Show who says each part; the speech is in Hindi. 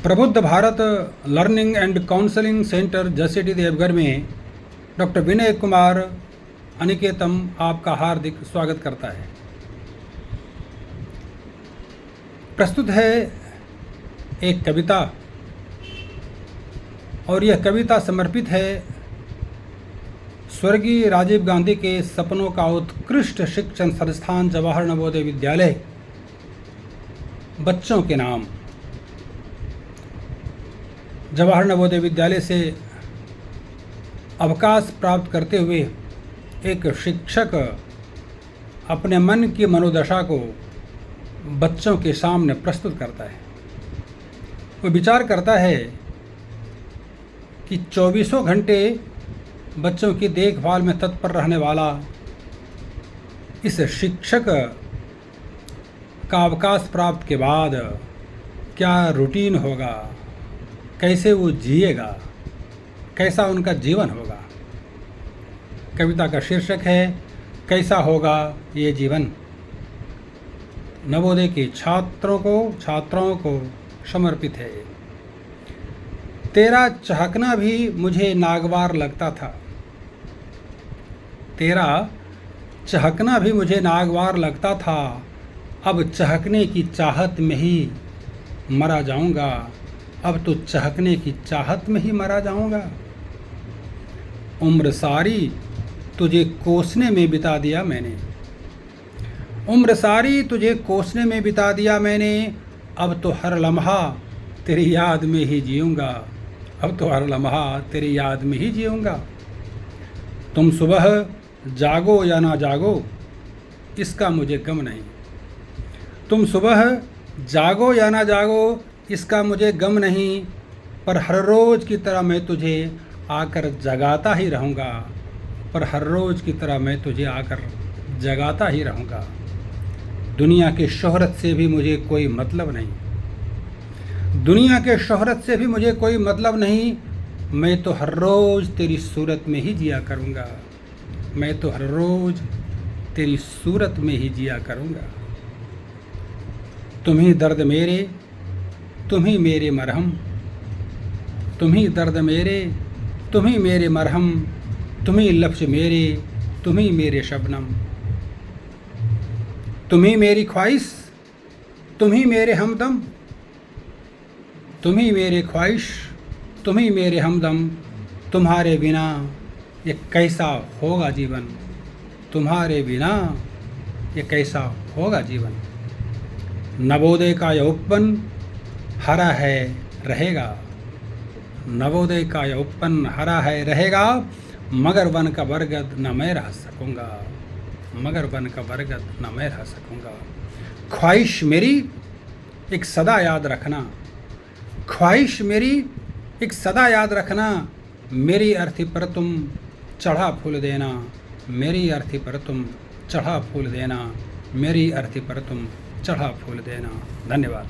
Speaker 1: प्रबुद्ध Bharat learning and counselling centre Jasidih Deoghar में डॉक्टर विनय कुमार अनिकेतम आपका हार्दिक स्वागत करता है। प्रस्तुत है एक कविता और यह कविता समर्पित है स्वर्गीय राजीव गांधी के सपनों का उत्कृष्ट शिक्षण संस्थान जवाहर नवोदय विद्यालय बच्चों के नाम। जवाहर नवोदय विद्यालय से अवकाश प्राप्त करते हुए एक शिक्षक अपने मन की मनोदशा को बच्चों के सामने प्रस्तुत करता है। वो विचार करता है कि 24 घंटे बच्चों की देखभाल में तत्पर रहने वाला इस शिक्षक का अवकाश प्राप्त के बाद क्या रूटीन होगा, कैसे वो जिएगा, कैसा उनका जीवन होगा। कविता का शीर्षक है कैसा होगा ये जीवन। नवोदय के छात्राओं को समर्पित है। तेरा चहकना भी मुझे नागवार लगता था, तेरा चहकना भी मुझे नागवार लगता था। अब चहकने की चाहत में ही मरा जाऊंगा, अब तो चहकने की चाहत में ही मरा जाऊंगा। उम्र सारी तुझे कोसने में बिता दिया मैंने, उम्र सारी तुझे कोसने में बिता दिया मैंने। अब तो हर लम्हा तेरी याद में ही जीऊंगा, अब तो हर लम्हा तेरी याद में ही जीऊंगा। तुम सुबह जागो या ना जागो इसका मुझे गम नहीं, तुम सुबह जागो या ना जागो इसका मुझे गम नहीं। पर हर रोज़ की तरह मैं तुझे आकर जगाता ही रहूँगा, पर हर रोज़ की तरह मैं तुझे आकर जगाता ही रहूँगा। दुनिया की शोहरत से भी मुझे कोई मतलब नहीं, दुनिया के शोहरत से भी मुझे कोई मतलब नहीं। मैं तो हर रोज़ तेरी सूरत में ही जिया करूँगा, मैं तो हर रोज़ तेरी सूरत में ही जिया करूँगा। तुम ही दर्द मेरे, तुम ही मेरे मरहम, तुम ही दर्द मेरे, तुम ही मेरे मरहम। तुम ही लफ्ज़ मेरे, तुम ही मेरे शबनम। तुम ही मेरी ख्वाहिश, तुम ही मेरे हमदम, तुम ही मेरे ख्वाहिश, तुम ही मेरे हमदम। तुम्हारे बिना ये कैसा होगा जीवन, तुम्हारे बिना ये कैसा होगा जीवन। नवोदय का यह उपवन हरा है रहेगा, नवोदय का यह उपवन हरा है रहेगा। मगर वन का बरगद न मैं रह सकूँगा, मगर वन का बरगद न मैं रह सकूँगा। ख्वाहिश मेरी एक सदा याद रखना, ख्वाहिश मेरी एक सदा याद रखना। मेरी अर्थी पर तुम चढ़ा फूल देना, मेरी अर्थी पर तुम चढ़ा फूल देना, मेरी अर्थी पर तुम चढ़ा फूल देना। धन्यवाद।